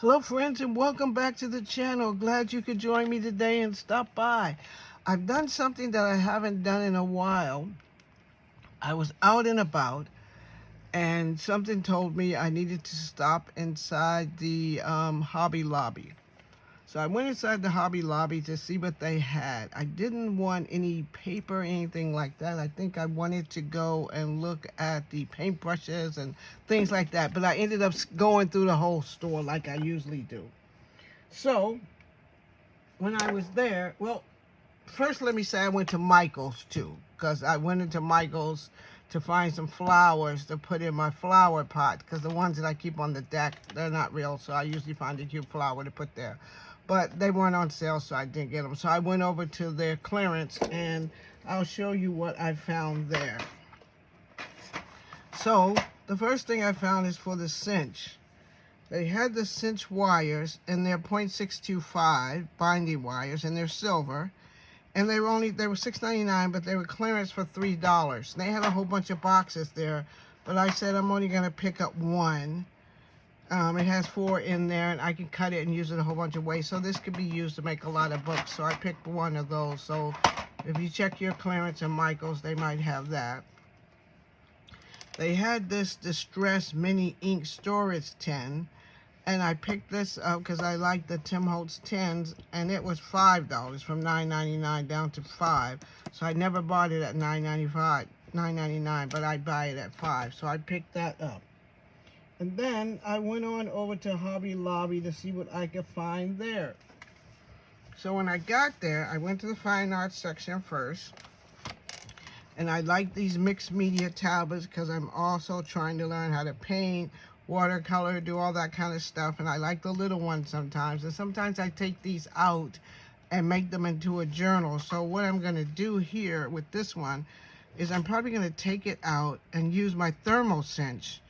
Hello friends and welcome back to the channel. Glad you could join me today and stop by. I've done something that I haven't done in a while. I was out and about and something told me I needed to stop inside the Hobby Lobby. So I went inside the Hobby Lobby to see what they had. I didn't want any paper or anything like that. I think I wanted to go and look at the paintbrushes and things like that. But I ended up going through the whole store like I usually do. So when I was there, well, first let me say I went to Micheals too. Because I went into Micheals to find some flowers to put in my flower pot. Because the ones that I keep on the deck, they're not real. So I usually find a cute flower to put there. But they weren't on sale, so I didn't get them. So I went over to their clearance, and I'll show you what I found there. So the first thing I found is for the cinch. They had the cinch wires, and they're 0.625 binding wires, and they're silver. And they were $6.99, but they were clearance for $3. They had a whole bunch of boxes there, but I said I'm only going to pick up one. It has 4 in there, and I can cut it and use it a whole bunch of ways. So this could be used to make a lot of books. So I picked one of those. So if you check your clearance in Micheals, they might have that. They had this Distress Mini Ink Storage tin, and I picked this up because I like the Tim Holtz tins, and it was $5 from $9.99 down to $5. So I never bought it at $9.99, but I buy it at $5. So I picked that up. And then I went on over to Hobby Lobby to see what I could find there. So when I got there, I went to the fine arts section first. And I like these mixed media tablets because I'm also trying to learn how to paint, watercolor, do all that kind of stuff. And I like the little ones sometimes. And sometimes I take these out and make them into a journal. So what I'm going to do here with this one is I'm probably going to take it out and use my thermo cinch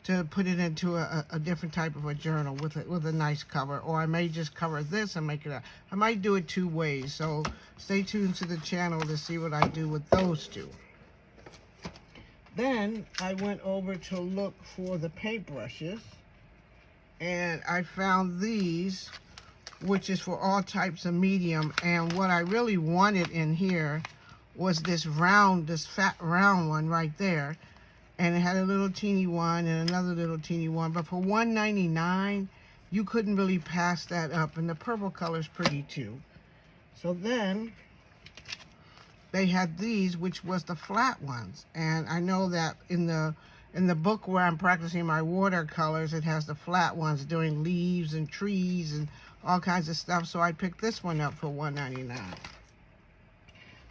to put it into a different type of a journal with a nice cover. Or I may just cover this and make it I might do it 2 ways. So stay tuned to the channel to see what I do with those 2. Then I went over to look for the paintbrushes, and I found these, which is for all types of medium. And what I really wanted in here was this fat round one right there. And it had a little teeny one and another little teeny one. But for $1.99, you couldn't really pass that up. And the purple color's pretty too. So then they had these, which was the flat ones. And I know that in the book where I'm practicing my watercolors, it has the flat ones doing leaves and trees and all kinds of stuff. So I picked this one up for $1.99.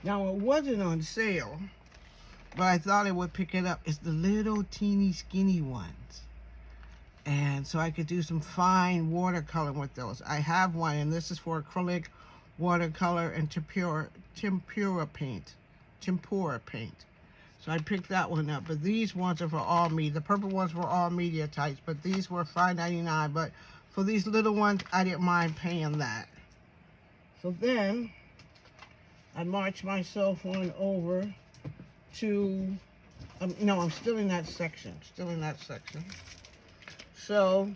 Now it wasn't on sale, but I thought I would pick it up. It's the little teeny skinny ones. And so I could do some fine watercolor with those. I have one, and this is for acrylic, watercolor, and tempera paint. So I picked that one up. But these ones are for all media. The purple ones were all media types, but these were $5.99. But for these little ones, I didn't mind paying that. So then I marched myself on over to, no, I'm still in that section, So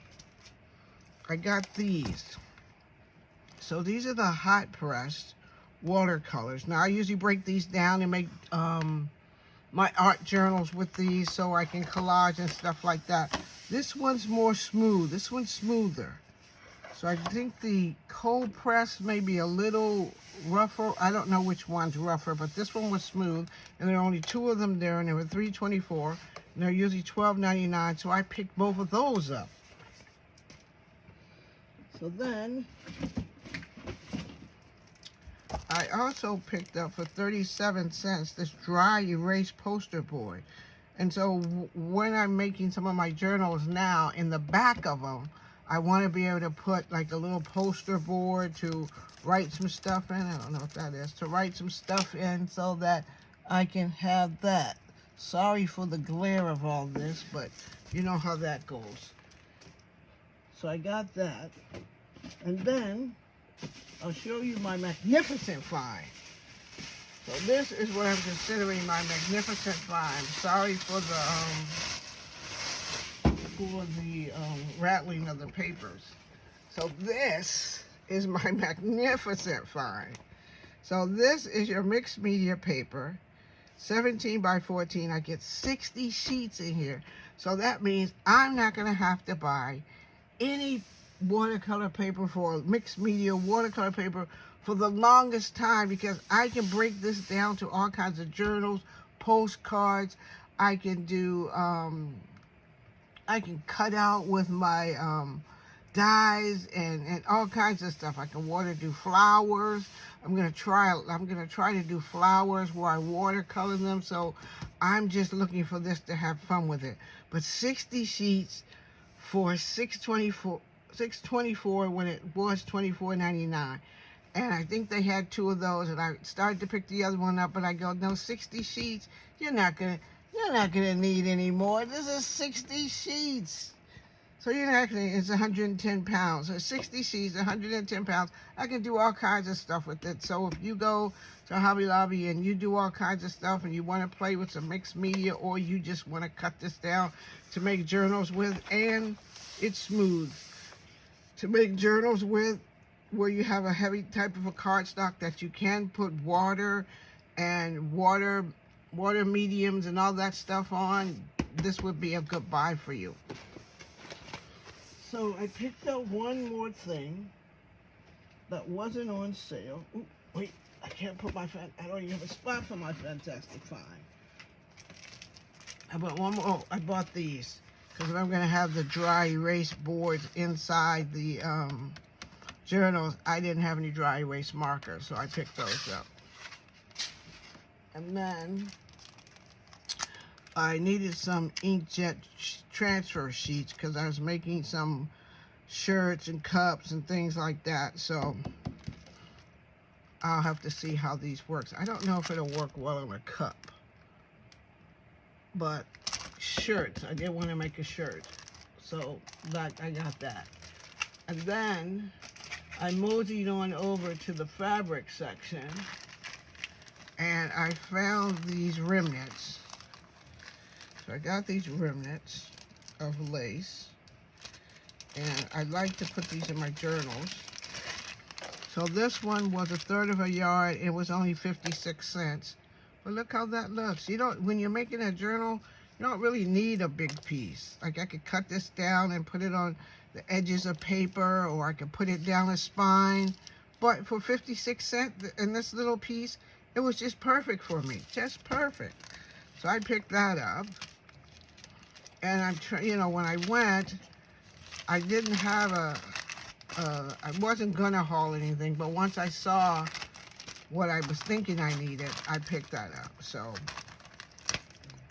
I got these. So these are the hot pressed watercolors. Now I usually break these down and make my art journals with these so I can collage and stuff like that. This one's more smooth. This one's smoother. So I think the cold press may be a little rougher. I don't know which one's rougher, but this one was smooth. And there are only 2 of them there, and they were $3.24. And they're usually $12.99, so I picked both of those up. So then I also picked up for 37 cents this dry erase poster board. And so when I'm making some of my journals now, in the back of them, I want to be able to put like a little poster board to write some stuff in. I don't know what that is. To write some stuff in so that I can have that. Sorry for the glare of all this, but you know how that goes. So I got that. And then I'll show you my magnificent find. So this is what I'm considering my magnificent find. Sorry for the rattling of the papers. So this is my magnificent find. So this is your mixed media paper, 17 by 14. I get 60 sheets in here. So that means I'm not going to have to buy any watercolor paper for mixed media watercolor paper for the longest time, because I can break this down to all kinds of journals, postcards. I can do, I can cut out with my dyes and all kinds of stuff. I can do flowers. I'm gonna try to do flowers where I watercolor them. So I'm just looking for this to have fun with it. But 60 sheets for $6.24 when it was $24.99. And I think they had 2 of those, and I started to pick the other one up, but I go, no, 60 sheets, you're not gonna need any more. This is 60 sheets. So you're not gonna, it's 110 pounds. So 60 sheets, 110 pounds. I can do all kinds of stuff with it. So if you go to Hobby Lobby and you do all kinds of stuff and you want to play with some mixed media, or you just want to cut this down to make journals with, and it's smooth to make journals with, where you have a heavy type of a cardstock that you can put water and water mediums and all that stuff on, this would be a good buy for you. So I picked up one more thing that wasn't on sale. Ooh, wait, I can't put I don't even have a spot for my Fantastic Find. I bought one more. Oh, I bought these because I'm going to have the dry erase boards inside the journals. I didn't have any dry erase markers, so I picked those up. And then I needed some inkjet transfer sheets because I was making some shirts and cups and things like that. So I'll have to see how these works. I don't know if it'll work well on a cup, but shirts, I did want to make a shirt, so that I got that. And then I moseyed on over to the fabric section, and I found these remnants. So I got these remnants of lace, and I like to put these in my journals. So this one was 1/3 of a yard. It was only 56 cents. But look how that looks. You don't, when you're making a journal, you don't really need a big piece. Like I could cut this down and put it on the edges of paper, or I could put it down a spine. But for 56 cents in this little piece, it was just perfect for me. Just perfect. So I picked that up. And you know, when I went, I didn't have I wasn't gonna haul anything, but once I saw what I was thinking I needed, I picked that up. So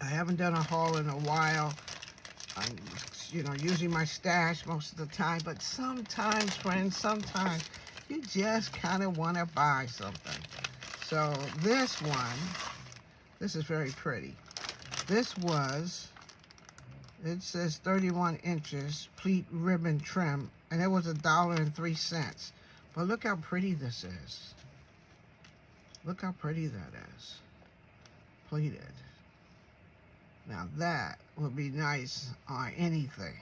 I haven't done a haul in a while. I'm, you know, using my stash most of the time, but sometimes, friends, sometimes you just kind of want to buy something. So this one, this is very pretty. This was, it says 31 inches pleat ribbon trim, and it was $1.03. But look how pretty this is. Look how pretty that is. Pleated. Now that would be nice on anything.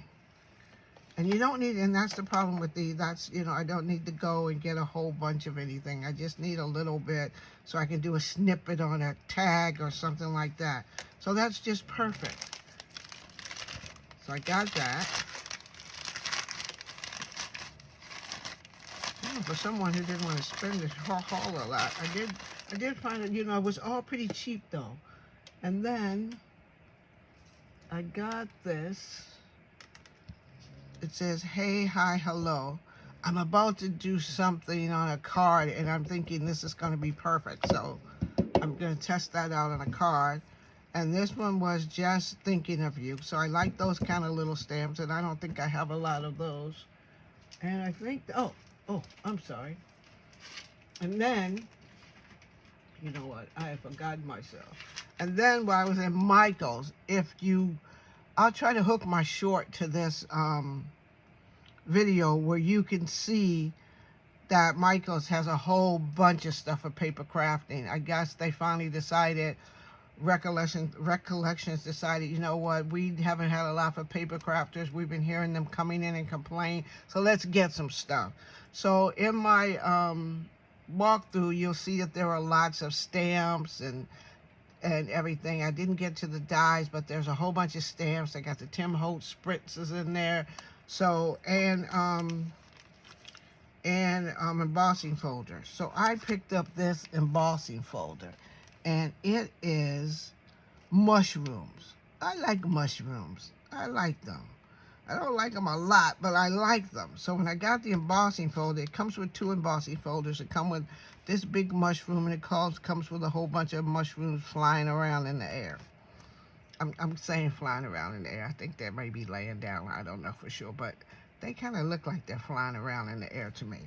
And you don't need, and that's the problem with these, that's, you know, I don't need to go and get a whole bunch of anything. I just need a little bit so I can do a snippet on a tag or something like that. So that's just perfect. So I got that. For someone who didn't want to spend this haul a lot, I did find it, you know, it was all pretty cheap though. And then I got this. It says, hey, hi, hello. I'm about to do something on a card, and I'm thinking this is going to be perfect. So I'm going to test that out on a card. And this one was just thinking of you. So I like those kind of little stamps, and I don't think I have a lot of those. And I think, oh, I'm sorry. And then, you know what, I have forgotten myself. And then while I was in Micheals, I'll try to hook my short to this video where you can see that Micheals has a whole bunch of stuff for paper crafting. I guess they finally decided recollections decided, you know what, we haven't had a lot for paper crafters. We've been hearing them coming in and complain, so let's get some stuff. So in my walkthrough, you'll see that there are lots of stamps and everything. I didn't get to the dies, but there's a whole bunch of stamps. I got the Tim Holtz spritzes in there. So, and embossing folder. So I picked up this embossing folder, and it is mushrooms. I like mushrooms. I like them. I don't like them a lot, but I like them. So when I got the embossing folder, it comes with 2 embossing folders. It comes with this big mushroom, and it comes with a whole bunch of mushrooms flying around in the air. I'm saying flying around in the air. I think they may be laying down. I don't know for sure, but they kind of look like they're flying around in the air to me.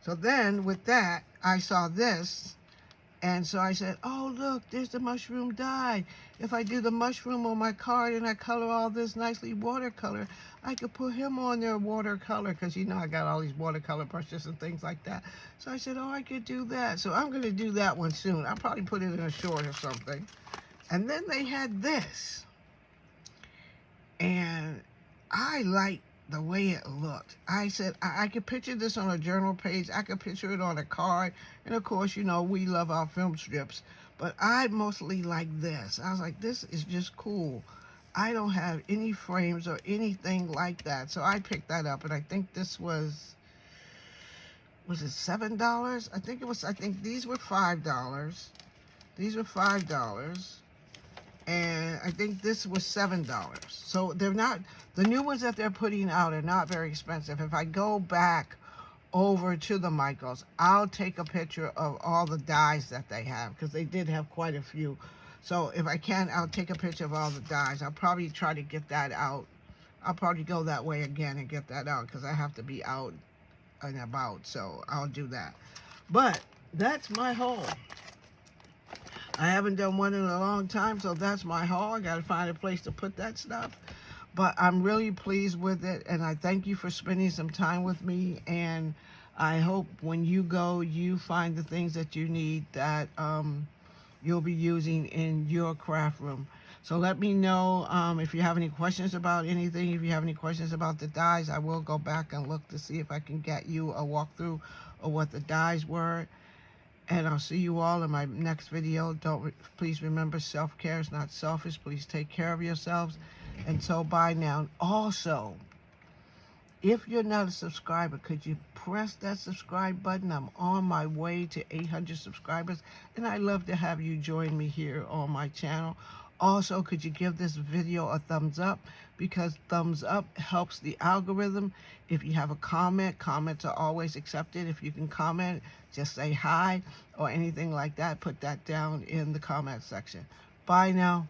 So then with that, I saw this, and so I said, oh, look, there's the mushroom die. If I do the mushroom on my card and I color all this nicely watercolor, I could put him on there watercolor, because, you know, I got all these watercolor brushes and things like that. So I said, oh, I could do that. So I'm going to do that one soon. I'll probably put it in a short or something. And then they had this, and I like the way it looked. I said, I could picture this on a journal page. I could picture it on a card. And of course, you know, we love our film strips. But I mostly like this. I was like, this is just cool. I don't have any frames or anything like that. So I picked that up. And I think this was it $7? I think these were $5. These were $5. And I think this was $7. So they're not, the new ones that they're putting out are not very expensive. If I go back over to the Micheals, I'll take a picture of all the dies that they have, because they did have quite a few. So if I can, I'll take a picture of all the dies. I'll probably try to get that out. I'll probably go that way again and get that out, because I have to be out and about. So I'll do that. But that's my haul. I haven't done one in a long time, so that's my haul. I got to find a place to put that stuff. But I'm really pleased with it, and I thank you for spending some time with me. And I hope when you go, you find the things that you need that you'll be using in your craft room. So let me know if you have any questions about anything. If you have any questions about the dies, I will go back and look to see if I can get you a walkthrough of what the dies were. And I'll see you all in my next video. Please remember, self-care is not selfish. Please take care of yourselves. And so bye now. Also, if you're not a subscriber, could you press that subscribe button? I'm on my way to 800 subscribers, and I'd love to have you join me here on my channel. Also, could you give this video a thumbs up, because thumbs up helps the algorithm. If you have a comment, comments are always accepted. If you can comment, just say hi or anything like that, put that down in the comment section. Bye now.